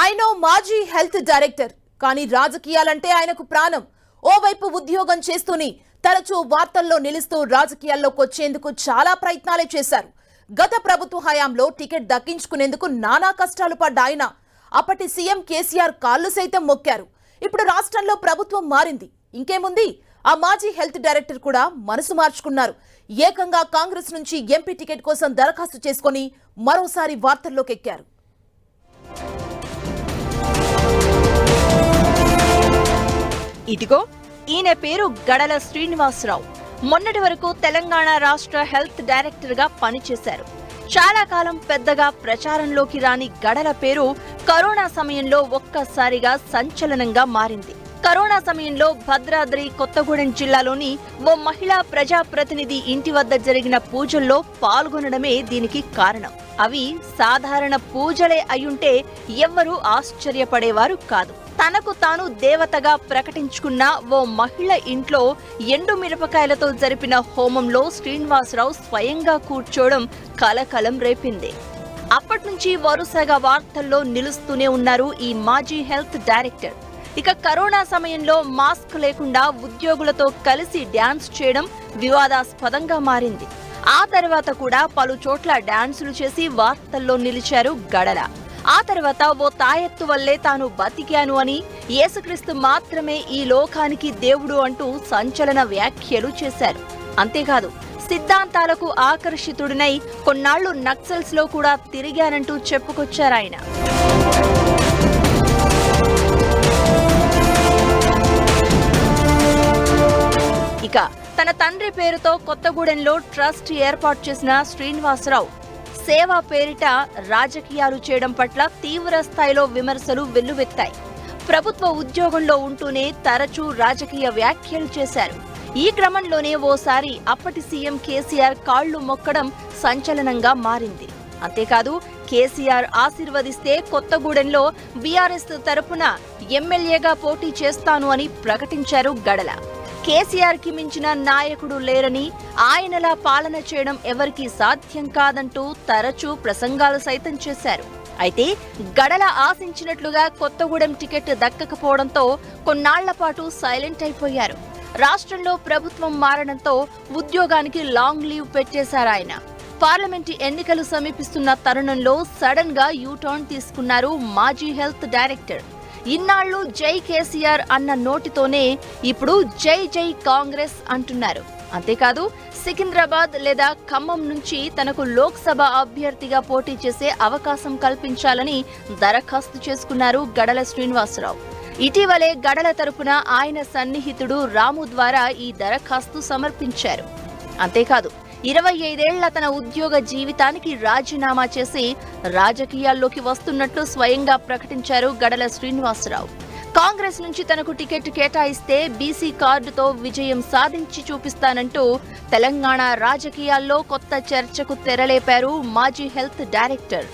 ఆయన మాజీ health director కానీ రాజకీయాలంటే ఆయనకు ప్రాణం. ఓవైపు ఉద్యోగం చేస్తూనే తరచూ వార్తల్లో నిలుస్తూ రాజకీయాల్లోకి వచ్చేందుకు చాలా ప్రయత్నాలే చేశారు. గత ప్రభుత్వ హయాంలో టికెట్ దక్కించుకునేందుకు నానా కష్టాలు పడ్డ ఆయన అప్పటి సీఎం కేసీఆర్ కాళ్లు సైతం మొక్కారు. ఇప్పుడు రాష్ట్రంలో ప్రభుత్వం మారింది, ఇంకేముంది, ఆ మాజీ హెల్త్ డైరెక్టర్ కూడా మనసు మార్చుకున్నారు. ఏకంగా కాంగ్రెస్ నుంచి ఎంపీ టికెట్ కోసం దరఖాస్తు చేసుకుని మరోసారి వార్తల్లోకి ఎక్కారు. ఇదిగో ఈయన పేరు గడల శ్రీనివాసరావు. మొన్నటి వరకు తెలంగాణ రాష్ట్ర హెల్త్ డైరెక్టర్ గా పనిచేశారు. చాలా కాలం పెద్దగా ప్రచారంలోకి రాని గడల పేరు కరోనా సమయంలో ఒక్కసారిగా సంచలనంగా మారింది. కరోనా సమయంలో భద్రాద్రి కొత్తగూడెం జిల్లాలోని ఓ మహిళా ప్రజాప్రతినిధి ఇంటి వద్ద జరిగిన పూజల్లో పాల్గొనడమే దీనికి కారణం. అవి సాధారణ పూజలే అయ్యుంటే ఎవ్వరూ ఆశ్చర్యపడేవారు కాదు. తనకు తాను దేవతగా ప్రకటించుకున్న ఓ మహిళ ఇంట్లో ఎండు మిరపకాయలతో జరిపిన హోమంలో శ్రీనివాసరావు స్వయంగా కూర్చోవడం కలకలం రేపింది. అప్పట్నుంచి వరుసగా వార్తల్లో నిలుస్తూనే ఉన్నారు ఈ మాజీ హెల్త్ డైరెక్టర్. ఇక కరోనా సమయంలో మాస్క్ లేకుండా ఉద్యోగులతో కలిసి డ్యాన్స్ చేయడం వివాదాస్పదంగా మారింది. ఆ తర్వాత కూడా పలు చోట్ల డ్యాన్సులు చేసి వార్తల్లో నిలిచారు గడల. ఆ తర్వాత ఓ తాయెత్తు వల్లే తాను బతికాను అని, యేసుక్రీస్తు మాత్రమే ఈ లోకానికి దేవుడు అంటూ సంచలన వ్యాఖ్యలు చేశారు. అంతేకాదు, సిద్ధాంతాలకు ఆకర్షితుడినై కొన్నాళ్లు నక్సల్స్ లో కూడా తిరిగానంటూ చెప్పుకొచ్చారాయన. ఇక తన తండ్రి పేరుతో కొత్తగూడెంలో ట్రస్ట్ ఏర్పాటు చేసిన శ్రీనివాసరావు సేవా పేరిట రాజకీయాలు చేయడం పట్ల తీవ్ర స్థాయిలో విమర్శలు వెల్లువెత్తాయి. ప్రభుత్వ ఉద్యోగంలో ఉంటూనే తరచూ రాజకీయ వ్యాఖ్యలు చేశారు. ఈ క్రమంలోనే ఓసారి అప్పటి సీఎం కేసీఆర్ కాళ్లు మొక్కడం సంచలనంగా మారింది. అంతేకాదు, కేసీఆర్ ఆశీర్వదిస్తే కొత్తగూడెంలో బీఆర్ఎస్ తరపున ఎమ్మెల్యేగా పోటీ చేస్తాను అని ప్రకటించారు గడల. కేసీఆర్ కి మించిన నాయకుడు లేరని, ఆయనలా పాలన చేయడం ఎవరికీ సాధ్యం కాదంటూ తరచూ ప్రసంగాలు సైతం చేశారు. అయితే గడల ఆశించినట్లుగా కొత్తగూడెం టికెట్ దక్కకపోవడంతో కొన్నాళ్ల పాటు సైలెంట్ అయిపోయారు. రాష్ట్రంలో ప్రభుత్వం మారడంతో ఉద్యోగానికి లాంగ్ లీవ్ పెట్టేశారాయన. పార్లమెంటు ఎన్నికలు సమీపిస్తున్న తరుణంలో సడన్ గా యూటర్న్ తీసుకున్నారు మాజీ హెల్త్ డైరెక్టర్. ఇన్నాళ్లు జై కేసీఆర్ అన్న నోటితోనే ఇప్పుడు జై జై కాంగ్రెస్ అంటున్నారు. అంతేకాదు, సికింద్రాబాద్ లేదా ఖమ్మం నుంచి తనకు లోక్సభ అభ్యర్థిగా పోటీ చేసే అవకాశం కల్పించాలని దరఖాస్తు చేసుకున్నారు గడల శ్రీనివాసరావు. ఇటీవలే గడల తరపున ఆయన సన్నిహితుడు రాము ద్వారా ఈ దరఖాస్తు సమర్పించారు. అంతేకాదు, 25 ఏళ్ల తన ఉద్యోగ జీవితానికి రాజీనామా చేసి రాజకీయాల్లోకి వస్తున్నట్లు స్వయంగా ప్రకటించారు గడల శ్రీనివాసరావు. కాంగ్రెస్ నుంచి తనకు టికెట్ కేటాయిస్తే బీసీ కార్డుతో విజయం సాధించి చూపిస్తానంటూ తెలంగాణ రాజకీయాల్లో కొత్త చర్చకు తెరలేపారు మాజీ హెల్త్ డైరెక్టర్.